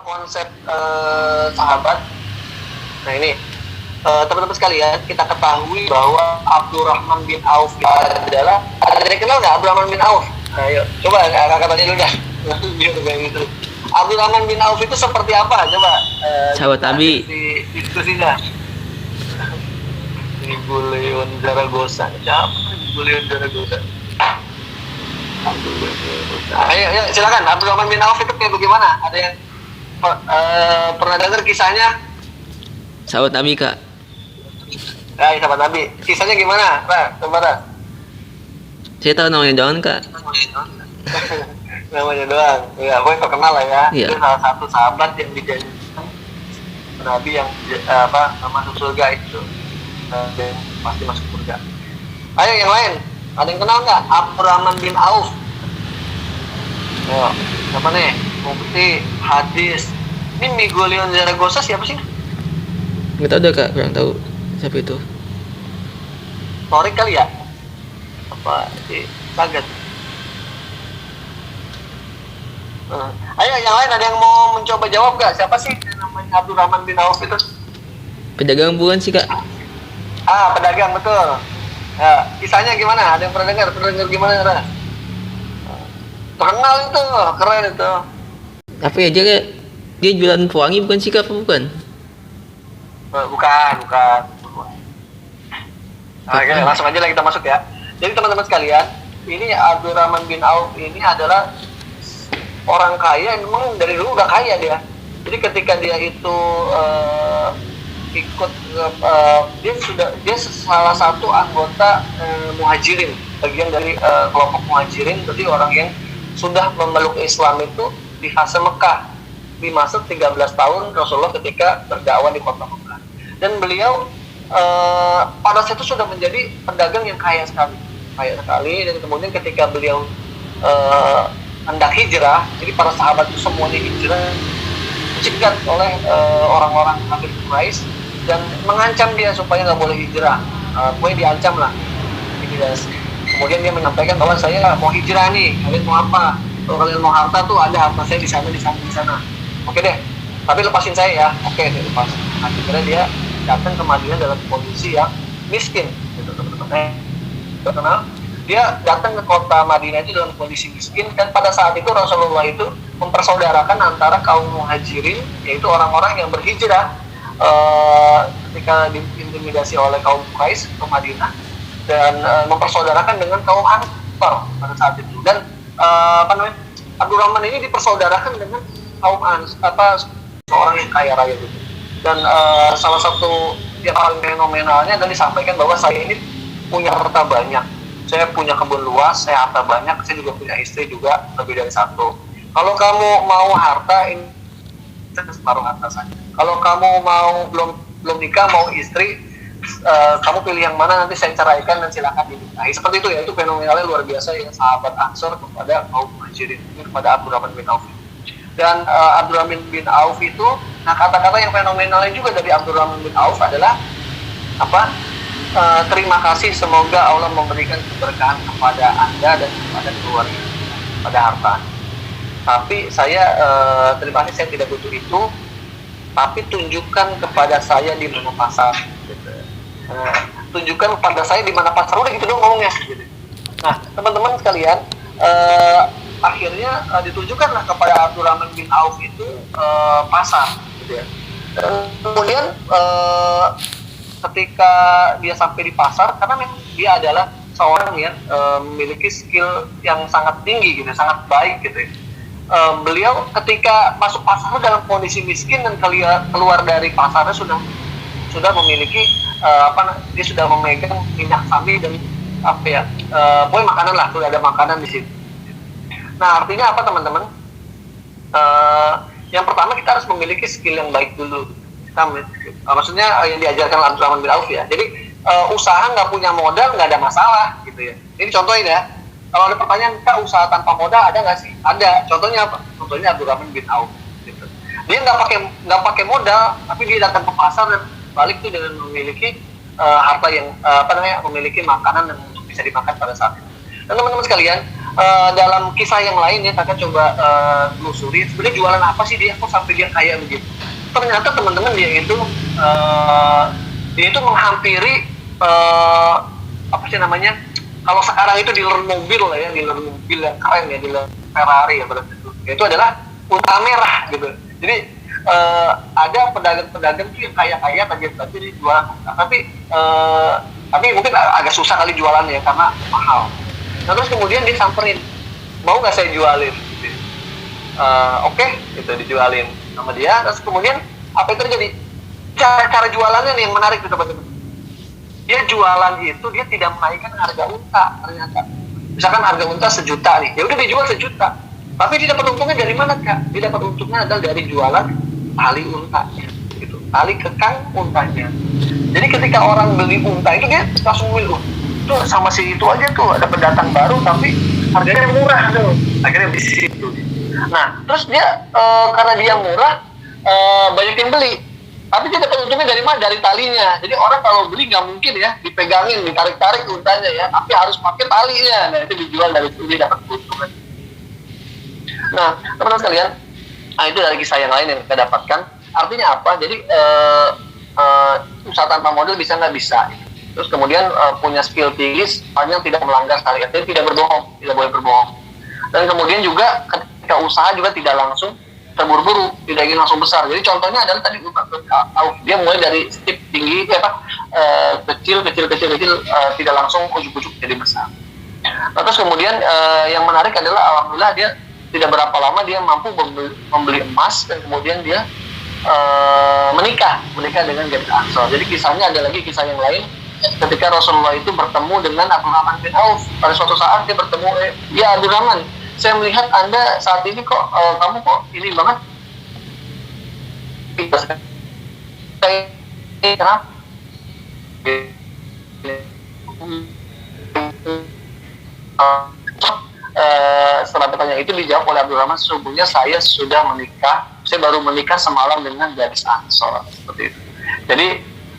konsep sahabat. Nah ini teman-teman sekalian, kita ketahui bahwa Abdurrahman bin Auf adalah, ada yang kenal nggak Abdurrahman bin Auf? Ayo, coba kakak tanya dulu dah. Biar kayak gitu. Abdurrahman bin Auf itu seperti apa? Coba. Sahabat Nabi. Diskusinya. Napoleon Zaragoza. Siapa Napoleon Zaragoza? Ayo, silakan. Abdurrahman bin Auf itu kayak bagaimana? Ada yang pernah dengar kisahnya? Sahabat Nabi, Kak. Ya, sahabat Nabi. Kisahnya gimana? Coba dah. Saya tahu namanya doang, Kak. Namanya doang. Ya, pokoknya terkenal lah ya. Iya. Itu salah satu sahabat yang dijanjikan Nabi yang masuk surga itu. Dan pasti masuk surga. Ayo yang lain. Ada yang kenal nggak? Abdurrahman bin Auf. Ayo, siapa nih? Bukti, hadis. Ini Napoleon Zaragoza siapa sih? Nggak tahu deh, Kak. Kurang tahu siapa itu. Torik kali ya? Apa si Sagat? Ayo yang lain, ada yang mau mencoba jawab nggak? Siapa sih yang namanya Abdurrahman bin Auf itu? Pedagang bukan sih, Kak? Pedagang, betul. Ya, kisahnya gimana? Ada yang pernah dengar? Pernah dengar gimana? Terkenal itu, keren itu. Apa ya, dia jualan pewangi bukan sih, Kak? Apa bukan? Bukan. Oke, langsung aja lah kita masuk ya. Jadi teman-teman sekalian, ini Abdurrahman bin Auf ini adalah orang kaya yang memang dari dulu udah kaya dia. Jadi ketika dia itu ikut dia salah satu anggota muhajirin, bagian dari kelompok muhajirin, berarti orang yang sudah memeluk Islam itu di fase Mekah, di masa 13 tahun Rasulullah ketika berdakwah di kota Mekah. Dan beliau pada saat itu sudah menjadi pedagang yang kaya sekali, dan kemudian ketika beliau hendak hijrah, jadi para sahabat itu semuanya hijrah, dicegat oleh orang-orang kafir Quraisy dan mengancam dia supaya nggak boleh hijrah. Pokoknya diancam lah. Kemudian dia menyampaikan bahwa saya mau hijrah nih, kalian mau apa? Kalau kalian mau harta tuh ada harta saya di sana. Oke deh, tapi lepasin saya ya. Oke, dia lepas. Akhirnya dia datang ke Madinah dalam kondisi yang miskin, gitu teman-teman. Terkenal. Dia datang ke kota Madinah itu dalam kondisi miskin, dan pada saat itu Rasulullah itu mempersaudarakan antara kaum muhajirin, yaitu orang-orang yang berhijrah ketika diintimidasi oleh kaum Quraisy ke Madinah, dan mempersaudarakan dengan kaum Ansar pada saat itu. Dan Abdurrahman ini dipersaudarakan dengan kaum Ansar, seorang yang kaya raya gitu. Dan salah satu yang paling fenomenalnya dan disampaikan bahwa saya ini punya harta banyak, saya punya kebun luas, saya harta banyak, saya juga punya istri juga lebih dari satu. Kalau kamu mau harta, ini separuh harta saya. Kalau kamu mau belum nikah, mau istri, kamu pilih yang mana, nanti saya ceraikan dan silakan dinikahi. Seperti itu ya, itu fenomenalnya luar biasa ya sahabat Ansor kepada kaum muhajirin, kepada Abdurrahman bin Auf. Dan Abdurrahman bin Auf itu, nah kata-kata yang fenomenalnya juga dari Abdurrahman bin Auf adalah apa? Terima kasih, semoga Allah memberikan keberkahan kepada Anda dan kepada keluarga, pada harta. Tapi saya terima kasih, saya tidak butuh itu, tapi tunjukkan kepada saya di mana pasar, gitu. Tunjukkan kepada saya di mana pasar, udah gitu dong ngomongnya, gitu. Nah teman-teman sekalian, akhirnya ditunjukkanlah kepada Abdurrahman bin Auf itu pasar, gitu ya. Kemudian ketika dia sampai di pasar, karena memang dia adalah seorang yang memiliki skill yang sangat tinggi, gitu, sangat baik, gitu ya. Beliau ketika masuk pasar dalam kondisi miskin dan keluar dari pasarnya sudah memiliki dia sudah memegang minyak sambi dan pokoknya makanan lah, sudah ada makanan di situ. Nah artinya apa teman-teman? Yang pertama kita harus memiliki skill yang baik dulu. Maksudnya yang diajarkan Abdurrahman bin Auf ya. Jadi usaha nggak punya modal nggak ada masalah, gitu ya. Ini contohin ya. Kalau ada pertanyaan, Kak, usaha tanpa modal ada nggak sih? Ada. Contohnya apa? Contohnya Abdurrahman bin Auf. Gitu. Dia nggak pakai modal, tapi dia datang ke pasar dan balik tuh dengan memiliki harta yang memiliki makanan yang untuk bisa dimakan pada saat itu. Dan teman-teman sekalian, dalam kisah yang lain ya, kakak coba telusuri sebenarnya jualan apa sih dia, kok sampai dia kaya begitu. Ternyata teman-teman dia itu menghampiri apa sih namanya, kalau sekarang itu dealer mobil lah ya, dealer mobil yang keren ya, dealer Ferrari ya berarti itu adalah unta merah gitu. Jadi ada pedagang-pedagang tuh yang kaya-kaya tadi di jualan unta, tapi mungkin agak susah kali jualannya ya, karena mahal. Nah terus kemudian dia samperin, mau nggak saya jualin? Gitu. Oke, gitu dijualin sama dia. Terus kemudian apa yang terjadi? Cara jualannya nih yang menarik gitu teman-teman. Dia jualan itu dia tidak menaikkan harga unta ternyata. Misalkan harga unta 1 juta nih, ya udah dijual 1 juta. Tapi dia dapat untungnya dari mana kak? Dia dapat untungnya adalah dari jualan tali untanya, gitu. Tali kekang untanya. Jadi ketika orang beli unta itu dia langsung milih, itu sama si itu aja tuh ada pendatang baru tapi harganya murah tuh, akhirnya di situ. Nah terus dia karena dia murah banyak yang beli, tapi dia dapat untungnya dari mana? Dari talinya. Jadi orang kalau beli nggak mungkin ya dipegangin, ditarik-tarik untanya ya, tapi harus pakai talinya. Nah itu dijual dari situ, dia dapat keuntungan. Nah teman-teman sekalian, itu dari kisah yang lain yang kita dapatkan. Artinya apa? Jadi usaha tanpa modal bisa nggak bisa. Terus kemudian punya skill tinggi sepanjang tidak melanggar syariat, jadi tidak berbohong, tidak boleh berbohong. Dan kemudian juga ketika usaha juga tidak langsung terburu-buru, tidak ingin langsung besar. Jadi contohnya adalah tadi dia mulai dari step tinggi kecil, tidak langsung ujuk-ujuk jadi besar. Nah, terus kemudian yang menarik adalah alhamdulillah dia tidak berapa lama dia mampu membeli emas, dan kemudian dia menikah dengan Gadis Ansor. Jadi kisahnya ada lagi kisah yang lain ketika Rasulullah itu bertemu dengan Abdurrahman bin Auf. Pada suatu saat dia bertemu, ya Abdurrahman, saya melihat Anda saat ini kok kamu kok ini banget. Kenapa? Setelah pertanyaan itu dijawab oleh Abdurrahman, sesungguhnya saya baru menikah semalam dengan Gadis Ansor, seperti itu. Jadi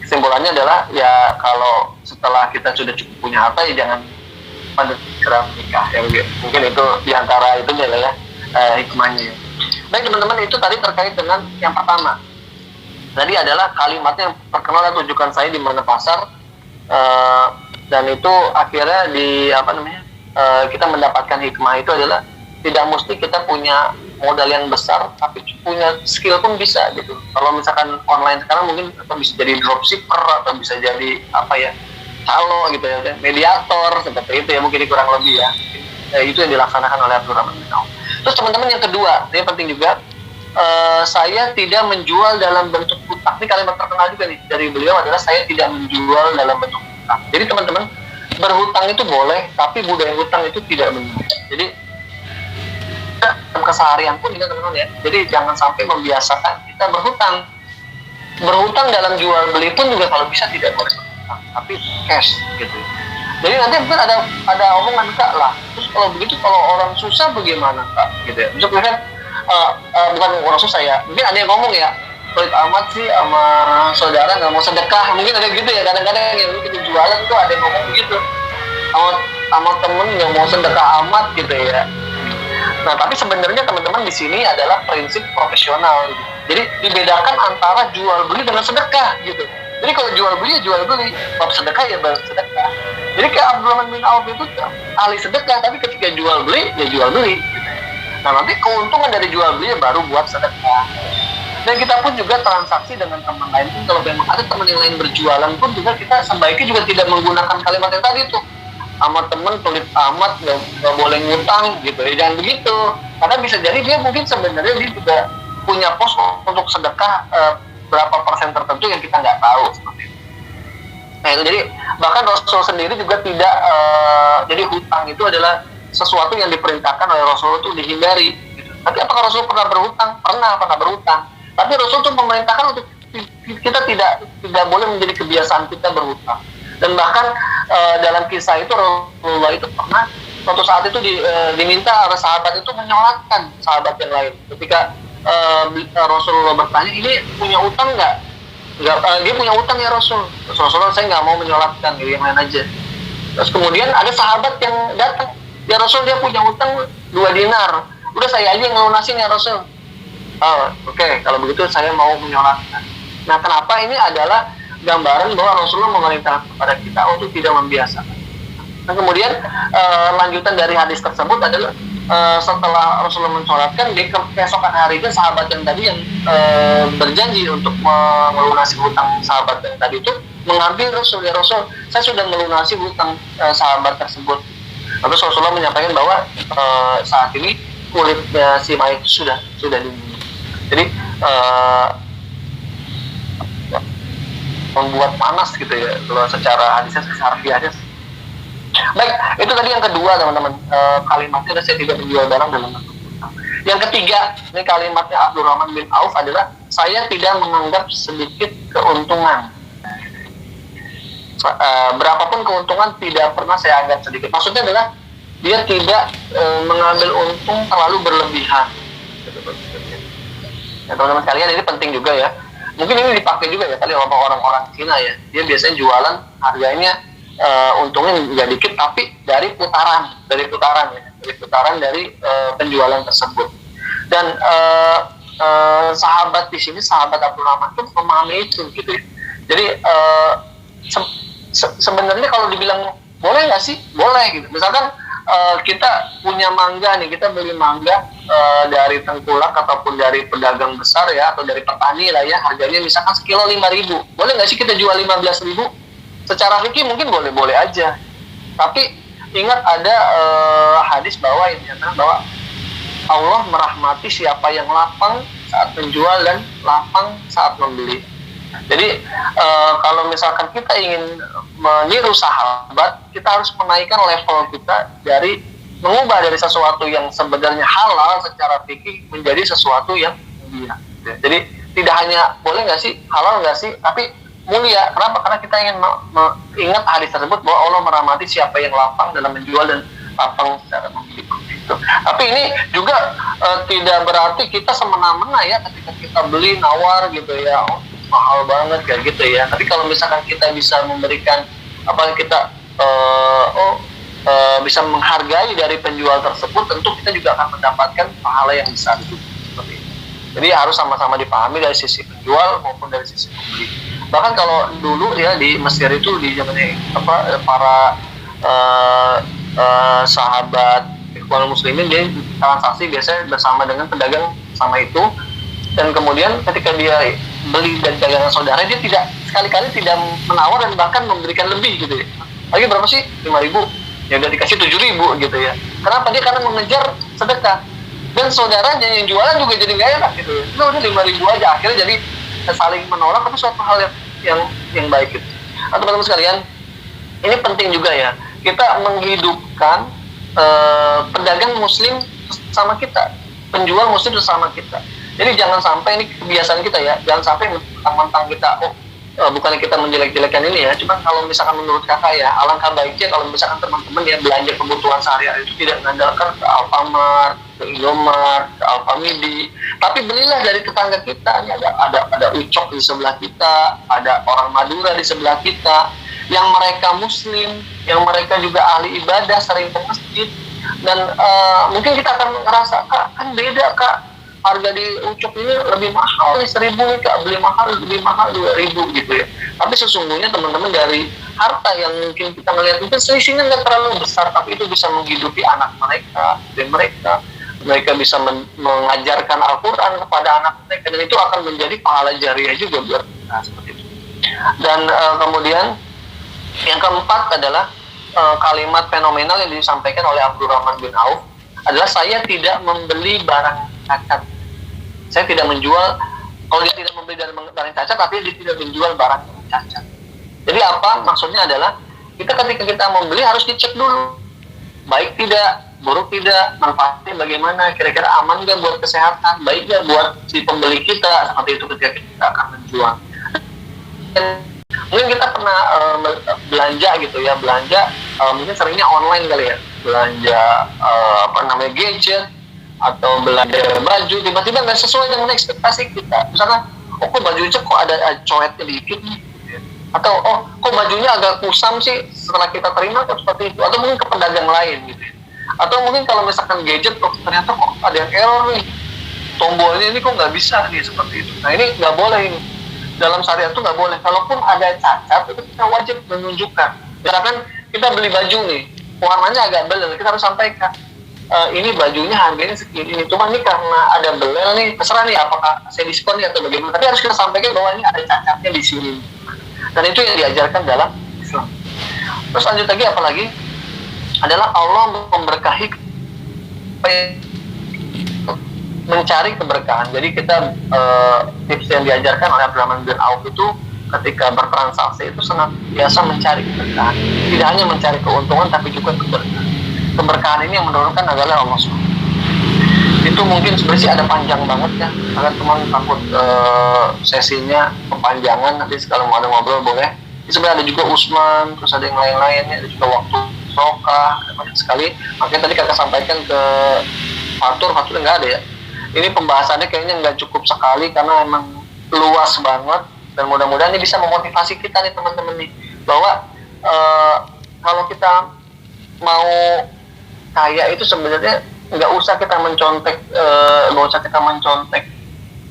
kesimpulannya adalah ya kalau setelah kita sudah cukup punya harta ya jangan pada segera menikah ya, mungkin itu diantara itu adalah hikmahnya. Baik teman-teman, itu tadi terkait dengan yang pertama. Tadi adalah kalimatnya yang terkenal dan tunjukkan saya di mana pasar, dan itu akhirnya kita mendapatkan hikmah itu adalah tidak mesti kita punya modal yang besar, tapi punya skill pun bisa gitu. Kalau misalkan online sekarang mungkin bisa jadi dropshipper atau bisa jadi calo gitu ya, mediator seperti itu ya, mungkin kurang lebih ya. Itu yang dilaksanakan oleh Abdurrahman bin Auf. Terus teman-teman yang kedua, ini penting juga, saya tidak menjual dalam bentuk hutang. Ini kalimat terkenal juga nih dari beliau adalah saya tidak menjual dalam bentuk hutang. Jadi teman-teman, berhutang itu boleh, tapi budaya hutang itu tidak benar. Jadi dalam keseharian pun kita teman-teman ya, jadi jangan sampai membiasakan kita berhutang dalam jual beli pun juga kalau bisa tidak boleh berhutang, tapi cash gitu. Jadi nanti mungkin ada omongan kak lah, terus kalau begitu kalau orang susah bagaimana kak gitu ya. Misalkan bukan orang susah ya, mungkin ada yang ngomong ya, pelit amat sih sama saudara nggak mau sedekah, mungkin ada gitu ya, kadang-kadang yang kita jualan tuh ada yang ngomong begitu, sama temen nggak mau sedekah amat gitu ya. Nah, tapi sebenarnya teman-teman di sini adalah prinsip profesional gitu. Jadi dibedakan antara jual beli dengan sedekah gitu. Jadi kalau jual beli ya jual beli, bab sedekah ya bab sedekah. Jadi kayak Abdurrahman bin Auf itu ahli sedekah, tapi ketika jual beli ya jual beli. Nah, nanti keuntungan dari jual beli ya baru buat sedekah. Dan kita pun juga transaksi dengan teman lain pun, kalau memang ada teman yang lain berjualan pun juga kita sebaiknya juga tidak menggunakan kalimat yang tadi tuh, sama temen pelit amat nggak boleh ngutang gitu ya, jangan begitu, karena bisa jadi dia mungkin sebenarnya dia juga punya pos untuk sedekah berapa persen tertentu yang kita nggak tahu seperti itu. Nah itu jadi bahkan Rasul sendiri juga tidak jadi hutang itu adalah sesuatu yang diperintahkan oleh Rasul itu dihindari gitu. Tapi apakah Rasul pernah berhutang? Pernah berhutang, tapi Rasul itu memerintahkan untuk kita tidak boleh menjadi kebiasaan kita berhutang. Dan bahkan dalam kisah itu Rasulullah itu pernah suatu saat itu diminta oleh sahabat itu menyolatkan sahabat yang lain. Ketika Rasulullah bertanya, ini punya utang nggak? Dia punya utang ya Rasulullah, saya nggak mau menyolatkan, yang lain aja. Terus kemudian ada sahabat yang datang, Ya Rasul, dia punya utang 2 dinar. Udah saya aja yang ngelunasin ya Rasul. Oh, oke. Kalau begitu saya mau menyolatkan. Nah, kenapa ini adalah gambaran bahwa Rasulullah memerintahkan kepada kita untuk tidak membiasakan. Nah, kemudian lanjutan dari hadis tersebut adalah setelah Rasulullah mensolatkan, di keesokan harinya sahabat yang tadi yang berjanji untuk melunasi hutang sahabat yang tadi itu mengambil Rasul, ya Rasul, saya sudah melunasi hutang sahabat tersebut. Lalu Rasulullah menyampaikan bahwa saat ini kulit si mayat sudah dingin. Jadi membuat panas gitu ya kalau secara hadisnya, secara harfiahnya. Baik, itu tadi yang kedua teman-teman, kalimatnya saya tidak menjual barang dalam bentuk hutang. Yang ketiga, ini kalimatnya Abdurrahman bin Auf adalah, saya tidak menganggap sedikit keuntungan. Berapapun keuntungan tidak pernah saya anggap sedikit. Maksudnya adalah dia tidak mengambil untung terlalu berlebihan. Ya, teman-teman sekalian, ini penting juga ya. Mungkin ini dipakai juga ya kali orang-orang Cina ya. Dia biasanya jualan harganya untungnya nggak dikit, tapi dari putaran dari penjualan tersebut. Dan sahabat di sini, sahabat Abdurrahman itu memahami itu gitu ya. Jadi sebenarnya kalau dibilang boleh nggak sih? Boleh gitu. Misalkan kita punya mangga nih, kita beli mangga dari tengkulak ataupun dari pedagang besar ya, atau dari petani lah ya, harganya misalkan sekilo 5.000. Boleh nggak sih kita jual 15.000? Secara fikih mungkin boleh-boleh aja. Tapi ingat ada hadis bahwa Allah merahmati siapa yang lapang saat menjual dan lapang saat membeli. Jadi kalau misalkan kita ingin meniru sahabat, kita harus menaikkan level kita dari mengubah dari sesuatu yang sebenarnya halal secara fikih menjadi sesuatu yang mulia. Jadi tidak hanya boleh nggak sih, halal nggak sih, tapi mulia. Kenapa? Karena kita ingin ingat hadis tersebut bahwa Allah merahmati siapa yang lapang dalam menjual dan lapang secara membeli. Tapi ini juga tidak berarti kita semena-mena ya ketika kita beli nawar gitu ya, mahal banget kayak gitu ya. Tapi kalau misalkan kita bisa memberikan bisa menghargai dari penjual tersebut, tentu kita juga akan mendapatkan pahala yang besar juga seperti itu. Jadi harus sama-sama dipahami dari sisi penjual maupun dari sisi pembeli. Bahkan kalau dulu ya di Mesir itu di zamannya para sahabat Ikhwanul Muslimin, dia transaksi biasanya bersama dengan pedagang sama itu, dan kemudian ketika dia beli dari dagangan saudara, dia tidak sekali-kali tidak menawar dan bahkan memberikan lebih gitu ya. Lagi berapa sih? 5.000. Ya udah dikasih 7.000 gitu ya. Kenapa? Dia karena mengejar sedekah. Dan saudaranya yang jualan juga jadi gak enak gitu ya. Nah, udah 5.000 aja. Akhirnya jadi saling menolak, tapi suatu hal yang baik gitu. Nah, teman-teman sekalian, ini penting juga ya. Kita menghidupkan pedagang muslim sama kita, penjual muslim bersama kita. Jadi jangan sampai, ini kebiasaan kita ya, jangan sampai mentang-mentang kita bukannya kita menjelek-jelekan ini ya, cuman kalau misalkan menurut kakak ya, alangkah baiknya kalau misalkan teman-teman yang belanja kebutuhan sehari-hari itu tidak mengandalkan ke Alfamart, ke Indomart, ke Alfamidi, tapi belilah dari tetangga kita. Ini ada Ucok di sebelah kita, ada orang Madura di sebelah kita, yang mereka muslim, yang mereka juga ahli ibadah, sering ke masjid, dan mungkin kita akan ngerasa, kak, kan beda kak, harga di Ucok ini lebih mahal nih, 1.000 nih kak, lebih mahal 2.000 gitu ya. Tapi sesungguhnya teman-teman, dari harta yang mungkin kita melihat itu selisihnya nggak terlalu besar, tapi itu bisa menghidupi anak mereka, dan mereka bisa mengajarkan Al-Quran kepada anak mereka, dan itu akan menjadi pahala jariah juga buat kita seperti itu. Dan kemudian yang keempat adalah kalimat fenomenal yang disampaikan oleh Abdurrahman bin Auf adalah, saya tidak membeli barang cacat. Saya tidak menjual, kalau dia tidak membeli dari barang cacat, tapi dia tidak menjual barang yang cacat. Jadi apa? Maksudnya adalah, ketika kita membeli harus dicek dulu, baik tidak, buruk tidak, manfaatnya bagaimana, kira-kira aman nggak buat kesehatan, baik nggak buat si pembeli kita, seperti itu ketika kita akan menjual. Mungkin kita pernah belanja gitu ya, mungkin seringnya online kali ya, belanja gadget atau belanja baju, tiba-tiba nggak sesuai dengan ekspektasi kita. Misalnya, kok bajunya kok ada coetnya dikit nih, atau kok bajunya agak kusam sih setelah kita terima, kok seperti itu, atau mungkin ke pedagang lain gitu. Atau mungkin kalau misalkan gadget ternyata kok ada yang error nih, tombolnya ini kok nggak bisa nih, seperti itu. Nah ini nggak boleh ini, dalam syariat itu nggak boleh. Kalaupun ada cacat itu kita wajib menunjukkan. Misalkan kita beli baju nih, warnanya agak belel, kita harus sampaikan, ini bajunya harganya segini, cuma ini karena ada belel nih, terserah nih apakah saya diskon nih atau bagaimana, tapi harus kita sampaikan bahwa ini ada cacatnya di sini. Dan itu yang diajarkan dalam Islam. Terus lanjut lagi, apalagi adalah Allah memberkahi mencari keberkahan. Jadi kita tips yang diajarkan oleh Abdurrahman bin Auf itu ketika bertransaksi itu senantiasa mencari keberkahan. Tidak hanya mencari keuntungan tapi juga keberkahan. Keberkahan ini yang menurunkan adalah Allah SWT. Itu mungkin sebenarnya sih ada panjang banget ya, karena teman takut sesinya kepanjangan. Nanti kalau mau ada ngobrol boleh. Ini sebenarnya ada juga Usman, terus ada yang lain-lainnya, ada juga waktu Sokah, ada banyak sekali. Makanya tadi kakak sampaikan ke Fatur nggak ada ya. Ini pembahasannya kayaknya nggak cukup sekali karena emang luas banget, dan mudah-mudahan ini bisa memotivasi kita nih teman-teman nih, bahwa kalau kita mau kaya itu sebenarnya nggak usah kita mencontek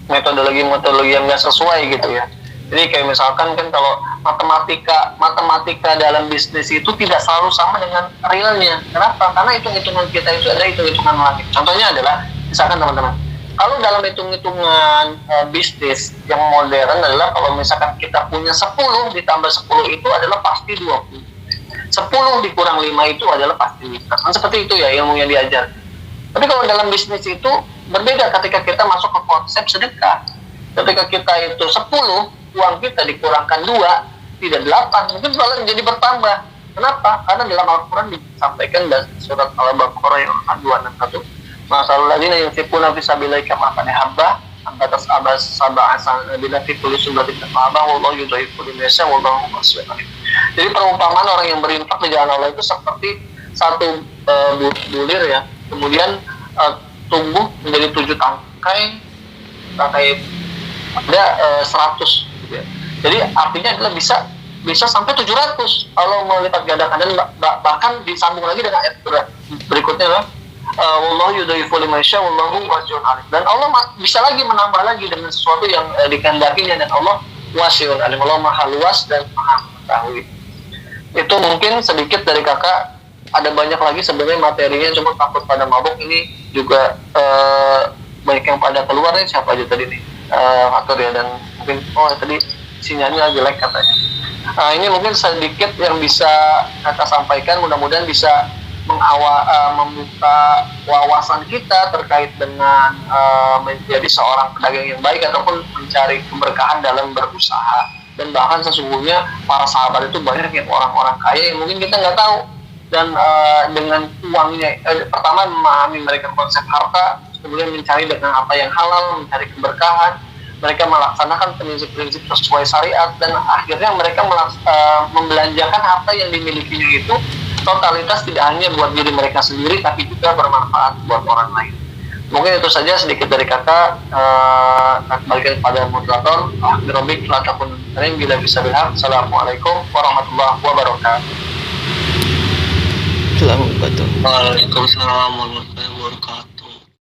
metodologi yang nggak sesuai gitu ya. Jadi kayak misalkan kan kalau matematika dalam bisnis itu tidak selalu sama dengan realnya. Kenapa? Karena hitung-hitungan kita itu ada hitung-hitungan langit. Contohnya adalah misalkan teman-teman, kalau dalam hitung-hitungan bisnis yang modern adalah kalau misalkan kita punya 10 ditambah 10 itu adalah pasti 20. 10 dikurang 5 itu adalah pasti 5. Kan seperti itu ya ilmu yang diajar. Tapi kalau dalam bisnis itu berbeda ketika kita masuk ke konsep sedekah. Ketika kita itu 10, uang kita dikurangkan 2, tidak 8, mungkin malah jadi bertambah. Kenapa? Karena dalam Al-Quran disampaikan dan surat Al-Baqarah yang 261, masalah ladina yunfiquna fi sabilillahi kama habba abatas abas sab'asan bila fi kulli sunnatin habba wallahu yudhifu liman yasha wallahu wasi'un alim. Jadi perumpamaan orang yang berinfak di jalan Allah itu seperti satu bulir ya, kemudian tumbuh menjadi 7 tangkai ada 100 gitu ya. Jadi artinya adalah bisa sampai 700 kalau melipat gandakan, dan bahkan disambung lagi dengan ayat berikutnya lah, wallahu yudhifu liman yasha wallahu wasi'un alim. Dan Allah bisa lagi menambah lagi dengan sesuatu yang dikehendakinya, dan Allah wasi'un alim, Allah maha luas dan maha mengetahui. Itu mungkin sedikit dari kakak. Ada banyak lagi sebenarnya materinya, cuma takut pada mabuk. Ini juga banyak yang pada keluar nih. Siapa aja tadi nih faktor ya, dan mungkin tadi sinyalnya lagi lag katanya. Ini mungkin sedikit yang bisa kakak sampaikan, mudah-mudahan bisa membuka wawasan kita terkait dengan menjadi seorang pedagang yang baik ataupun mencari keberkahan dalam berusaha. Dan bahkan sesungguhnya para sahabat itu banyak yang orang-orang kaya yang mungkin kita nggak tahu, dan dengan uangnya pertama memahami mereka konsep harta, kemudian mencari dengan apa yang halal, mencari keberkahan, mereka melaksanakan prinsip-prinsip sesuai syariat, dan akhirnya mereka membelanjakan harta yang dimilikinya itu totalitas tidak hanya buat diri mereka sendiri tapi juga bermanfaat buat orang lain. Mungkin itu saja sedikit dari kakak. Kembalikan kepada moderator. Birobik latakun ring bila bisa bilang. Assalamualaikum warahmatullahi wabarakatuh. Assalamualaikum. Waalaikumsalam warahmatullahi wabarakatuh.